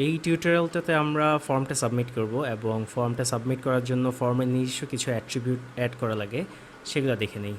এই টিউটোরিয়ালটাতে আমরা ফর্মটা সাবমিট করব এবং ফর্মটা সাবমিট করার জন্য ফর্মের নিজস্ব কিছু অ্যাট্রিবিউট অ্যাড করা লাগে, সেগুলো দেখে নেই।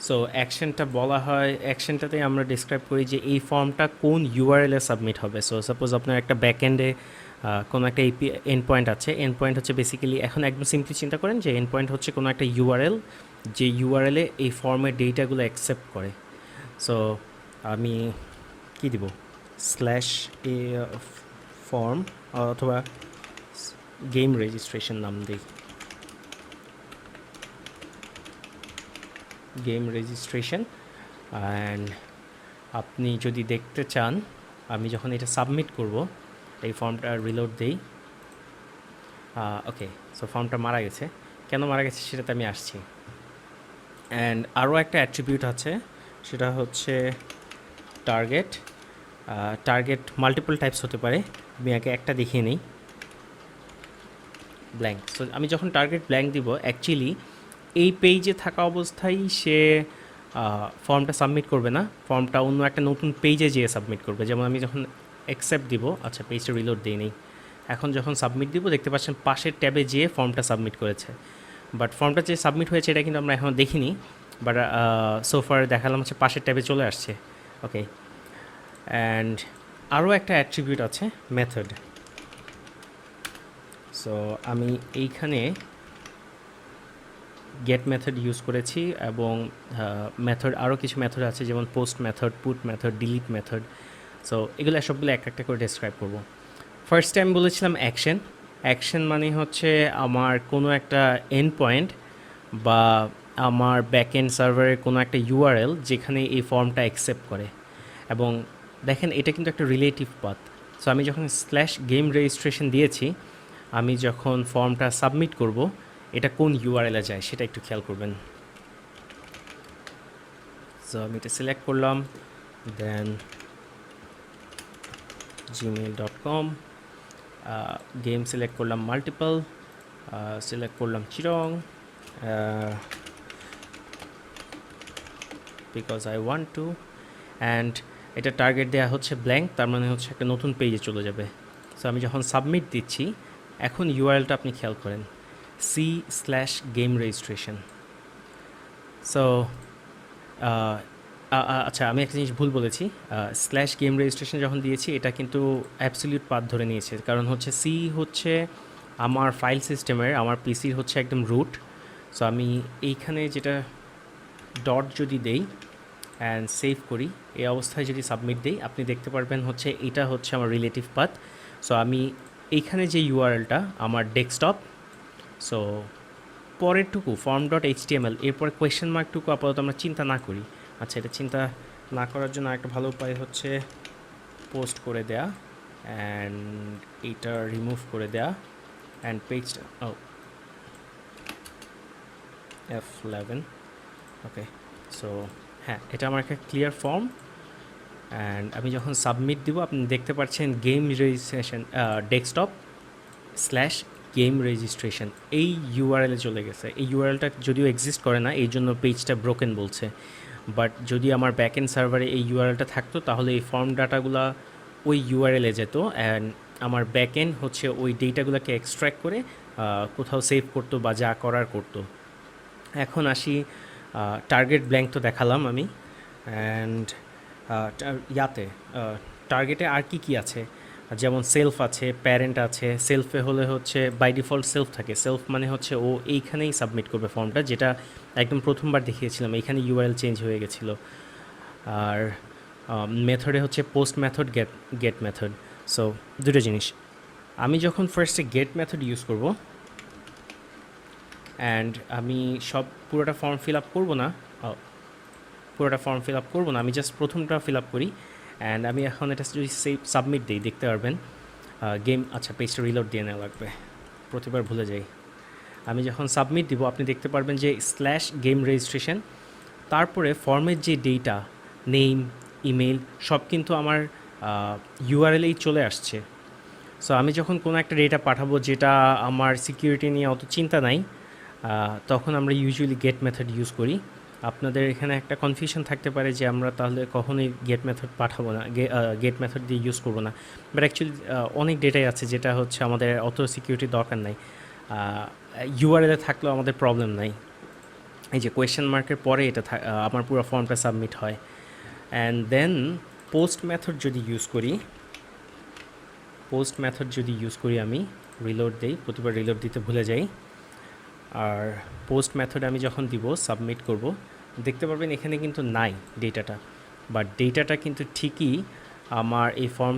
সো অ্যাকশনটা বলা হয়, অ্যাকশনটাতে আমরা ডিসক্রাইব করি যে এই ফর্মটা কোন ইউআরএলে সাবমিট হবে। সো সাপোজ আপনার একটা ব্যাকএন্ডে কোনো একটা এপি এন্ড পয়েন্ট আছে। এন্ড পয়েন্ট হচ্ছে বেসিক্যালি, এখন একদম সিম্পলি চিন্তা করেন যে এন্ড পয়েন্ট হচ্ছে কোনো একটা ইউআরএল, যে ইউআরএলে এই ফর্মের ডেটাগুলো অ্যাকসেপ্ট করে। সো আমি কি দিব, স্ল্যাশ এ ফর্ম অথবা গেম রেজিস্ট্রেশন নাম দিই, গেম রেজিস্ট্রেশন। অ্যান্ড আপনি যদি দেখতে চান, আমি যখন এটা সাবমিট করব, এই ফর্মটা রিলোড দেই। ওকে, সো ফর্মটা মারা গেছে। কেন মারা গেছে সেটাতে আমি আসছি। অ্যান্ড আরও একটা অ্যাট্রিবিউট আছে, সেটা হচ্ছে টার্গেট। টার্গেট মাল্টিপল টাইপস হতে পারে, আমি আগে একটা দেখিয়ে নিই, ব্ল্যাঙ্ক। সো আমি যখন টার্গেট ব্ল্যাঙ্ক দিব, অ্যাকচুয়ালি এই পেজে থাকা অবস্থায় সে ফর্মটা সাবমিট করবে না, ফর্মটা অন্য একটা নতুন পেজে যেয়ে সাবমিট করবে। যেমন আমি যখন অ্যাকসেপ্ট দিব, আচ্ছা পেজটা রিলোড দিই নেই, এখন যখন সাবমিট দিব দেখতে পাচ্ছেন পাশের ট্যাবে যেয়ে ফর্মটা সাবমিট করেছে। বাট ফর্মটা যে সাবমিট হয়েছে এটা কিন্তু আমরা এখনও দেখিনি, বাট সোফার দেখালাম হচ্ছে পাশের ট্যাবে চলে আসছে। ওকে, অ্যান্ড আরও একটা অ্যাট্রিবিউট আছে, মেথড। সো আমি এইখানে গেট মেথড ইউজ করেছি এবং মেথড আরও কিছু মেথড আছে, যেমন post method, put method, delete method. So এগুলো সবগুলো একটা করে ডেসক্রাইব করব। ফার্স্ট টাইম বলেছিলাম অ্যাকশন। অ্যাকশন মানে হচ্ছে আমার কোনো একটা এন্ড পয়েন্ট বা আমার ব্যাক এন্ড সার্ভারের কোনো একটা ইউআরএল যেখানে এই ফর্মটা অ্যাকসেপ্ট করে। এবং দেখেন এটা কিন্তু একটা রিলেটিভ পাথ। সো আমি যখন স্ল্যাশ গেম রেজিস্ট্রেশন দিয়েছি, আমি যখন ফর্মটা সাবমিট করব, এটা কোন ইউআরএলে যায় সেটা একটু খেয়াল করবেন। সো আমি এটা সিলেক্ট করলাম, দেন gmail.com, গেম সিলেক্ট করলাম মাল্টিপল, সিলেক্ট করলাম চিরং, because I want to. And এটা টার্গেট দেওয়া হচ্ছে ব্ল্যাঙ্ক, তার মানে হচ্ছে একটা নতুন পেজে চলে যাবে। সো আমি যখন সাবমিট দিচ্ছি, এখন ইউআরএলটা আপনি খেয়াল করেন, c/game registration। সো আচ্ছা, আমি একটা জিনিস ভুল বলেছি, স্ল্যাশ গেম রেজিস্ট্রেশন যখন দিয়েছি এটা কিন্তু অ্যাবসলিউট পাথ ধরে নিয়েছে, কারণ হচ্ছে সি হচ্ছে আমার ফাইল সিস্টেমের, আমার পিসির হচ্ছে একদম রুট। সো আমি এইখানে যেটা ডট যদি দেই অ্যান্ড সেভ করি, এই অবস্থায় যদি সাবমিট দিই, আপনি দেখতে পারবেন হচ্ছে এটা হচ্ছে আমার রিলেটিভ পাথ। সো আমি এইখানে যে ইউআরএলটা আমার ডেস্কটপ, সো পরেরটুকু form.html, এরপরে কোয়েশ্চেন মার্কটুকু আপাতত আমরা চিন্তা না করি। আচ্ছা, এটা চিন্তা না করার জন্য একটা ভালো উপায় হচ্ছে পোস্ট করে দেয়া অ্যান্ড এইটা রিমুভ করে দেয়া অ্যান্ড পেজটা F11। ওকে, সো হ্যাঁ, এটা আমার একটা ক্লিয়ার ফর্ম। অ্যান্ড আমি যখন সাবমিট দিব, আপনি দেখতে পাচ্ছেন game registration desktop slash game registration এই ইউআরএলে চলে গেছে। এই ইউআরএলটা যদিও এক্সিস্ট করে না, এই জন্য পেজটা ব্রোকেন বলছে। বাট যদি আমার ব্যাক এন্ড সার্ভারে এই ইউআরএলটা থাকতো, তাহলে এই ফর্ম ডাটাগুলো ওই ইউআরএলে যেত অ্যান্ড আমার ব্যাক এন্ড হচ্ছে ওই ডেটাগুলোকে এক্সট্র্যাক্ট করে কোথাও সেভ করতো বা যা করার করতো। এখন আসি টার্গেট ব্ল্যাঙ্ক তো দেখালাম আমি। অ্যান্ড ইয়াতে টার্গেটে আর কি আছে, যেমন সেলফ আছে, প্যারেন্ট আছে। সেলফে হলে হচ্ছে বাই ডিফল্ট সেলফ থাকে, সেলফ মানে হচ্ছে ও এইখানেই সাবমিট করবে ফর্মটা, যেটা একদম প্রথমবার দেখিয়েছিলাম, এইখানে ইউআরএল চেঞ্জ হয়ে গেছিলো। আর মেথডে হচ্ছে post method, get method. So দুটো জিনিস, আমি যখন ফার্স্টে গেট মেথড ইউজ করব অ্যান্ড আমি পুরোটা ফর্ম ফিল আপ করবো না, আমি জাস্ট প্রথমটা ফিল আপ করি। অ্যান্ড আমি এখন এটা যদি সাবমিট দিই, দেখতে পারবেন গেম, আচ্ছা পেজটা রিলোড দিয়ে নেওয়া লাগবে, প্রতিবার ভুলে যাই। আমি যখন সাবমিট দিব, আপনি দেখতে পারবেন যে স্ল্যাশ গেম রেজিস্ট্রেশন, তারপরে ফর্মের যে ডেটা, নেম, ইমেল সব কিন্তু আমার ইউআরএলেই চলে আসছে। সো আমি যখন কোনো একটা ডেটা পাঠাবো যেটা আমার সিকিউরিটি নিয়ে অত চিন্তা নাই, তখন আমরা ইউজুয়ালি গেট মেথড ইউজ করি। আপনাদের এখানে একটা কনফিউশন থাকতে পারে যে আমরা তাহলে কখনোই গেট মেথড পাঠাবো না, গেট মেথড দিয়ে ইউজ করবো না, বাট অ্যাকচুয়ালি অনেক ডেটাই আছে যেটা হচ্ছে আমাদের অত সিকিউরিটির দরকার নাই। ইউআরএলে থাকলেও আমাদের প্রবলেম নাই। এই যে কোয়েশ্চেন মার্কের পরে এটা আমার পুরো ফর্মটা সাবমিট হয়। অ্যান্ড দেন পোস্ট মেথড যদি ইউজ করি, আমি রিলোড দিই, প্রতিবার রিলোড দিতে ভুলে যাই। আর পোস্ট মেথড আমি যখন দিব, সাবমিট করব, দেখতে পারবেন এখানে কিন্তু নাই ডেটাটা, বাট ডেটাটা কিন্তু ঠিকই আমার এই ফর্ম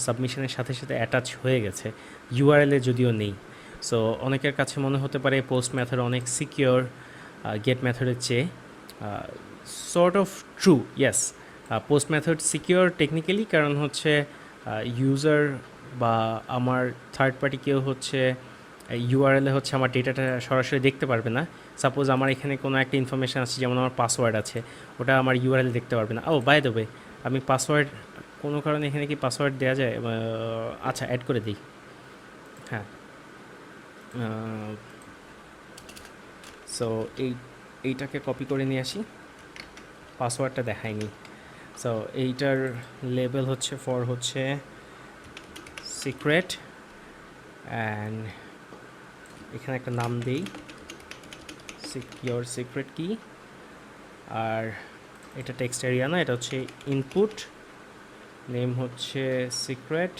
সাবমিশনের সাথে সাথে অ্যাটাচ হয়ে গেছে, ইউআরএলে যদিও নেই। সো অনেকের কাছে মনে হতে পারে পোস্ট মেথড অনেক সিকিওর গেট মেথডের চেয়ে। Sort of true, yes, post method secure technically, কারণ হচ্ছে ইউজার বা আমার থার্ড পার্টি কেউ হচ্ছে ইউআরএলে হচ্ছে আমার ডেটাটা সরাসরি দেখতে পারবে না। সাপোজ আমার এখানে কোনো একটা ইনফরমেশান আছে, যেমন আমার পাসওয়ার্ড আছে, ওটা আমার ইউআরএল দেখতে পারবে না। ও বাই দ্য ওয়ে, আমি পাসওয়ার্ড কোনো কারণে এখানে কি পাসওয়ার্ড দেওয়া যায়? আচ্ছা, অ্যাড করে দিই। হ্যাঁ, সো এইটাকে কপি করে নিয়ে আসি, পাসওয়ার্ডটা দেখায়নি। সো এইটার লেবেল হচ্ছে ফর হচ্ছে সিক্রেট, অ্যান্ড এখানে একটা নাম দিই, সিকিওর সিক্রেট কি। আর এটা টেক্সট এরিয়া না, এটা হচ্ছে ইনপুট, নেম হচ্ছে সিক্রেট,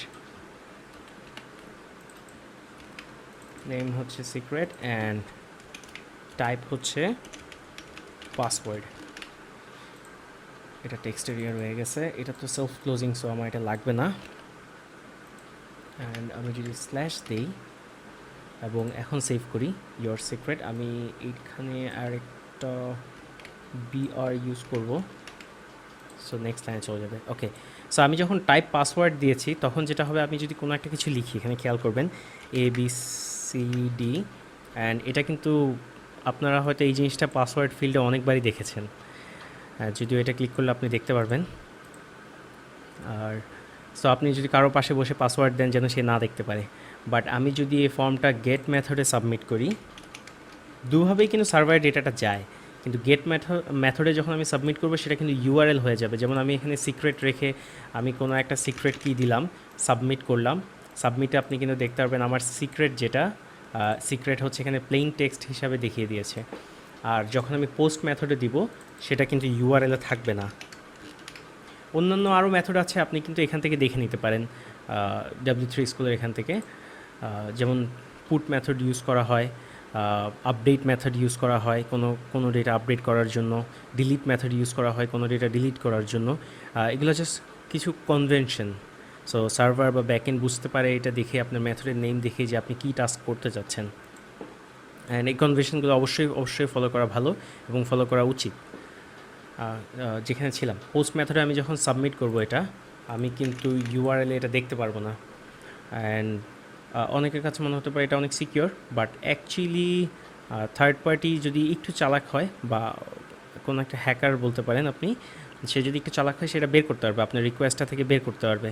অ্যান্ড টাইপ হচ্ছে পাসওয়ার্ড। এটা টেক্সট এরিয়া রয়ে গেছে, এটা তো সেলফ ক্লোজিং, সো আমার এটা লাগবে না। অ্যান্ড আমি যদি স্ল্যাশ দিই এবং এখন সেভ করি ইয়োর সিক্রেট, আমি এইখানে আরেকটা বিআর ইউজ করব, সো নেক্সট লাইনে চলে যাবে। ওকে, সো আমি যখন টাইপ পাসওয়ার্ড দিয়েছি তখন যেটা হবে, আমি যদি কোনো একটা কিছু লিখি, এখানে খেয়াল করবেন ABCD, অ্যান্ড এটা কিন্তু আপনারা হয়তো এই জিনিসটা পাসওয়ার্ড ফিল্ডে অনেকবারই দেখেছেন, যদিও এটা ক্লিক করলে আপনি দেখতে পারবেন। আর সো আপনি যদি কারো পাশে বসে পাসওয়ার্ড দেন যেন সে না দেখতে পারে। বাট আমি যদি এই ফর্মটা গেট মেথডে সাবমিট করি, দুভাবেই কিন্তু সার্ভারের ডেটাটা যায়, কিন্তু গেট মেথডে যখন আমি সাবমিট করবো সেটা কিন্তু ইউআরএল হয়ে যাবে। যেমন আমি এখানে সিক্রেট রেখে আমি কোনো একটা সিক্রেট কি দিলাম, সাবমিট করলাম, সাবমিটে আপনি কিন্তু দেখতে পারবেন আমার সিক্রেট যেটা সিক্রেট হচ্ছে এখানে প্লেইন টেক্সট হিসাবে দেখিয়ে দিয়েছে। আর যখন আমি পোস্ট মেথডে দিব সেটা কিন্তু ইউআরএলে থাকবে না। অন্যান্য আরও মেথড আছে, আপনি কিন্তু এখান থেকে দেখে নিতে পারেন W3 স্কুলের এখান থেকে, যেমন পুট মেথড ইউজ করা হয়, আপডেট মেথড ইউজ করা হয় কোনো ডেটা আপডেট করার জন্য, ডিলিট মেথড ইউজ করা হয় কোনো ডেটা ডিলিট করার জন্য। এগুলো জাস্ট কিছু কনভেনশন। সো সার্ভার বা ব্যাকএন্ড বুঝতে পারে এটা দেখে, আপনার মেথডের নেম দেখে যে আপনি কী টাস্ক করতে চাচ্ছেন। অ্যান্ড এই কনভেনশনগুলো অবশ্যই ফলো করা ভালো এবং ফলো করা উচিত। যেখানে ছিলাম পোস্ট মেথডে আমি যখন সাবমিট করব এটা, আমি কিন্তু ইউআরএলে এটা দেখতে পারবো না। অ্যান্ড অনেকের কাছে মনে হতে পারে এটা অনেক secure, but actually third party যদি একটু চালাক হয়, বা কোনো একটা হ্যাকার বলতে পারেন আপনি, সে যদি একটু চালাক হয় সেটা বের করতে পারবে, আপনার রিকোয়েস্টটা থেকে বের করতে পারবে।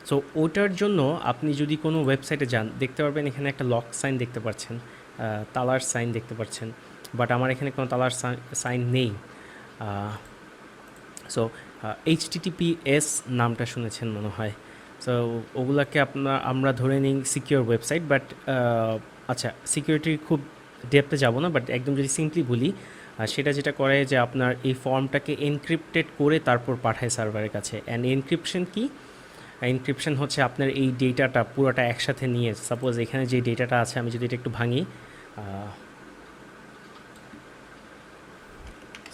সো ওটার জন্য আপনি যদি কোনো ওয়েবসাইটে যান, দেখতে পারবেন এখানে একটা লক সাইন দেখতে পাচ্ছেন, তালার সাইন দেখতে পাচ্ছেন, বাট আমার এখানে কোনো তালার সাইন নেই। সো HTTPS নামটা শুনেছেন মনে হয়। সো ওগুলাকে আমরা ধরে নিই সিকিওর ওয়েবসাইট, বাট আচ্ছা, সিকিউরিটির খুব ডেপথে যাব না, বাট একদম যদি সিম্পলি বলি, সেটা যেটা করে যে আপনার এই ফর্মটাকে এনক্রিপ্টেড করে তারপর পাঠায় সার্ভারের কাছে। অ্যান্ড এনক্রিপশন কি? এনক্রিপশন হচ্ছে আপনার এই ডেটাটা পুরোটা একসাথে নিয়ে, সাপোজ এখানে যে ডেটাটা আছে, আমি যদি এটা একটু ভাঙি,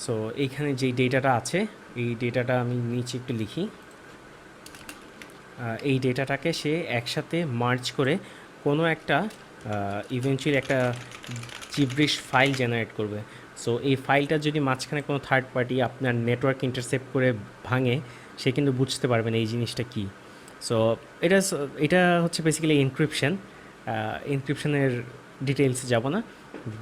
সো এইখানে যেই ডেটাটা আছে, এই ডেটাটা আমি নিচে একটু লিখি, এই ডেটাটাকে সে একসাথে মার্জ করে কোনো একটা ইভেনচুয়ালি একটা জিব্রিশ ফাইল জেনারেট করবে। সো এই ফাইলটা যদি মাঝখানে কোনো থার্ড পার্টি আপনার নেটওয়ার্ক ইন্টারসেপ্ট করে ভাঙে, সে কিন্তু বুঝতে পারবে না এই জিনিসটা কী। সো এটা হচ্ছে বেসিক্যালি এনক্রিপশনের ডিটেলসে যাব না,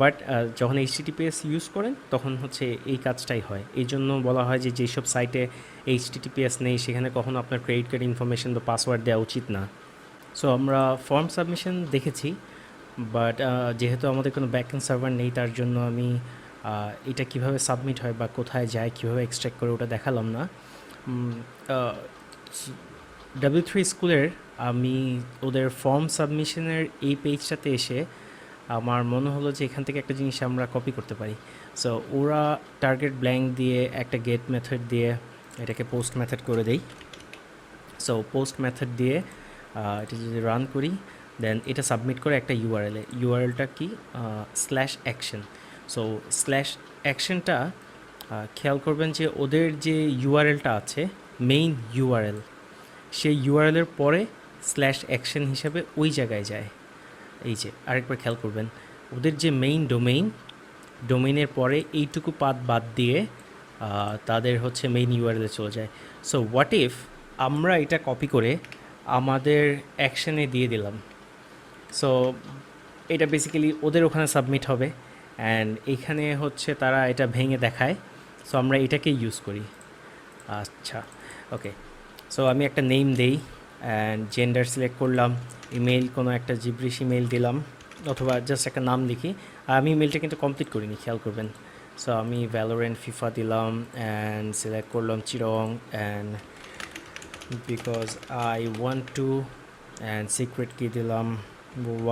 বাট যখন HTTPS ইউজ করেন তখন হচ্ছে এই কাজটাই হয়। এই জন্য বলা হয় যে যেসব সাইটে HTTPS নেই সেখানে কখনো আপনার ক্রেডিট কার্ড ইনফরমেশন বা পাসওয়ার্ড দেওয়া উচিত না। সো আমরা ফর্ম সাবমিশন দেখেছি, বাট যেহেতু আমাদের কোনো ব্যাকএন্ড সার্ভার নেই, তার জন্য আমি এটা কিভাবে সাবমিট হয় বা কোথায় যায়, কীভাবে এক্সট্র্যাক্ট করে ওটা দেখালাম না। W3 স্কুলের আমি ওদের ফর্ম সাবমিশনের এই পেজটাতে এসে আমার মনে হলো যে এখান থেকে একটা জিনিস আমরা কপি করতে পারি। সো ওরা টার্গেট ব্ল্যাঙ্ক দিয়ে একটা গেট মেথড দিয়ে এটাকে পোস্ট মেথড করে দেই। সো পোস্ট মেথড দিয়ে এটা যদি রান করি, দেন এটা সাবমিট করে একটা ইউআরএলটা কি /অ্যাকশন। সো /অ্যাকশনটা খেয়াল করবেন যে ওদের যে ইউআরএলটা আছে মেইন ইউআরএল, সেই ইউআরএলের পরে /অ্যাকশন হিসাবে ওই জায়গায় যায়। এই যে আরেকবার খেয়াল করবেন, ওদের যে মেইন ডোমেইনের পরে এইটুকু পাথ বাদ দিয়ে তাদের হচ্ছে মেইন ইউআরএলে চলে যায়। সো হোয়াট ইফ আমরা এটা কপি করে আমাদের অ্যাকশনে দিয়ে দিলাম। সো এটা বেসিক্যালি ওদের ওখানে সাবমিট হবে অ্যান্ড এইখানে হচ্ছে তারা এটা ভেঙে দেখায়। সো আমরা এটাকে ইউজ করি। আচ্ছা, ওকে। সো আমি একটা নেম দেই অ্যান্ড জেন্ডার সিলেক্ট করলাম, ইমেল কোনো একটা জিব্রিশ ইমেল দিলাম অথবা জাস্ট একটা নাম লিখি। আমি ইমেলটা কিন্তু কমপ্লিট করিনি, খেয়াল করবেন। সো আমি ভ্যালোরেন্ট ফিফা দিলাম অ্যান্ড সিলেক্ট করলাম চিরং and because I want to and secret key দিলাম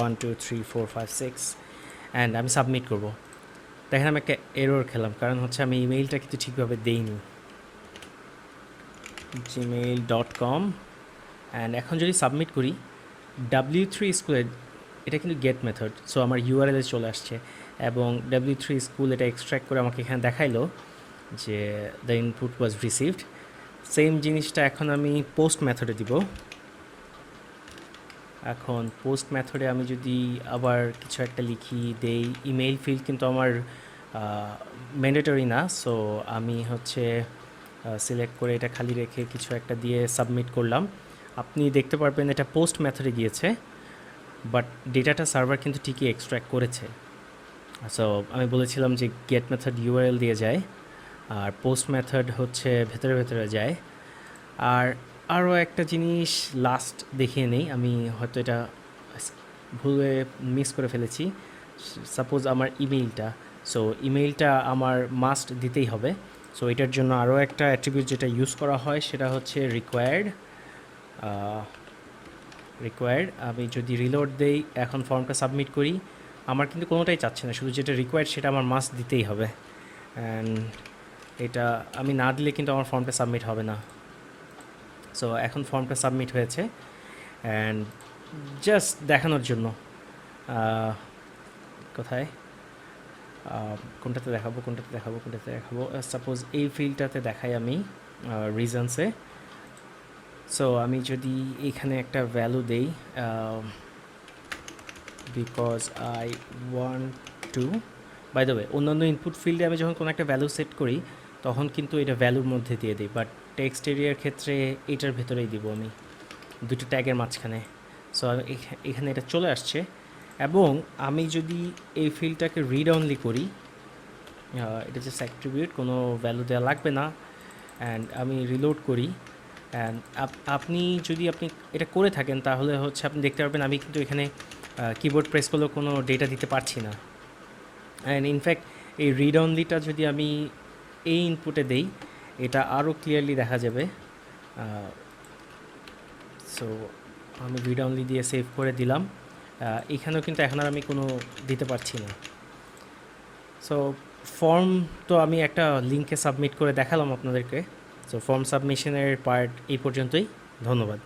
1 2 3 4 5 6 অ্যান্ড আমি সাবমিট করব। দেখেন আমি একটা এরর খেলাম, কারণ হচ্ছে আমি ইমেইলটা কিন্তু ঠিকভাবে দেইনি, gmail.com। অ্যান্ড এখন যদি সাবমিট করি W3 স্কুলের, এটা কিন্তু গেট মেথড। সো আমার ইউআরএলে চলে আসছে এবং W3 স্কুল এটা এক্সট্র্যাক্ট করে আমাকে এখানে দেখাইলো যে the input was received. Same জিনিসটা এখন আমি পোস্ট মেথডে দিব। এখন পোস্ট মেথডে আমি যদি আবার কিছু একটা লিখি দেই, ইমেইল ফিল্ড কিন্তু আমার ম্যান্ডেটরি না। সো আমি হচ্ছে সিলেক্ট করে এটা খালি রেখে কিছু একটা দিয়ে সাবমিট করলাম। আপনি দেখতে পারবেন এটা পোস্ট মেথডে গিয়েছে, বাট ডেটাটা সার্ভার কিন্তু ঠিকই এক্সট্র্যাক্ট করেছে। সো আমি বলেছিলাম যে গেট মেথড ইউআরএল দিয়ে যায় আর পোস্ট মেথড হচ্ছে ভেতরে ভেতরে যায়। আর আরও একটা জিনিস লাস্ট দেখিয়ে নেই, আমি হয়তো এটা ভুলে মিস করে ফেলেছি। সাপোজ আমার ইমেইলটা, সো ইমেইলটা আমার মাস্ট দিতেই হবে। সো এটার জন্য আরও একটা অ্যাট্রিবিউট যেটা ইউজ করা হয় সেটা হচ্ছে রিকোয়ার্ড। আমি যদি রিলোড দেই, এখন ফর্মটা সাবমিট করি, আমার কিন্তু কোনোটাই চাচ্ছে না, শুধু যেটা রিকোয়ার্ড সেটা আমার মাস্ট দিতেই হবে। অ্যান্ড এটা আমি না দিলে কিন্তু আমার ফর্মটা সাবমিট হবে না। সো এখন ফর্মটা সাবমিট হয়েছে অ্যান্ড জাস্ট দেখানোর জন্য কোথায় কোনটাতে দেখাবো সাপোজ এই ফিল্ডটাতে দেখাই আমি রিজনসে। সো আমি যদি এখানে একটা ভ্যালু দেই because I want to, by the way অন্যান্য ইনপুট ফিল্ডে আমি যখন কোনো একটা ভ্যালু সেট করি তখন কিন্তু এটা ভ্যালুর মধ্যে দিয়ে দিই, বাট টেক্সট এরিয়ার ক্ষেত্রে এটার ভেতরেই দিব আমি, দুটো ট্যাগের মাঝখানে। সো এখানে এটা চলে আসছে এবং আমি যদি এই ফিল্ডটাকে রিড অনলি করি, এটা জাস্ট অ্যাট্রিবিউট, কোনো ভ্যালু দেওয়া লাগবে না, অ্যান্ড আমি রিলোড করি অ্যান্ড আপনি এটা করে থাকেন তাহলে হচ্ছে আপনি দেখতে পারবেন আমি কিন্তু এখানে কিবোর্ড প্রেস করলেও কোনো ডেটা দিতে পারছি না। অ্যান্ড ইনফ্যাক্ট এই রিড অনলিটা যদি আমি এই ইনপুটে দেই এটা আরও ক্লিয়ারলি দেখা যাবে। সো আমি রিড অনলি দিয়ে সেভ করে দিলাম। এখানেও কিন্তু এখন আর আমি কোনো দিতে পারছি না। সো ফর্ম তো আমি একটা লিঙ্কে সাবমিট করে দেখালাম আপনাদেরকে। সো ফর্ম সাবমিশনের পার্ট এই পর্যন্তই। ধন্যবাদ।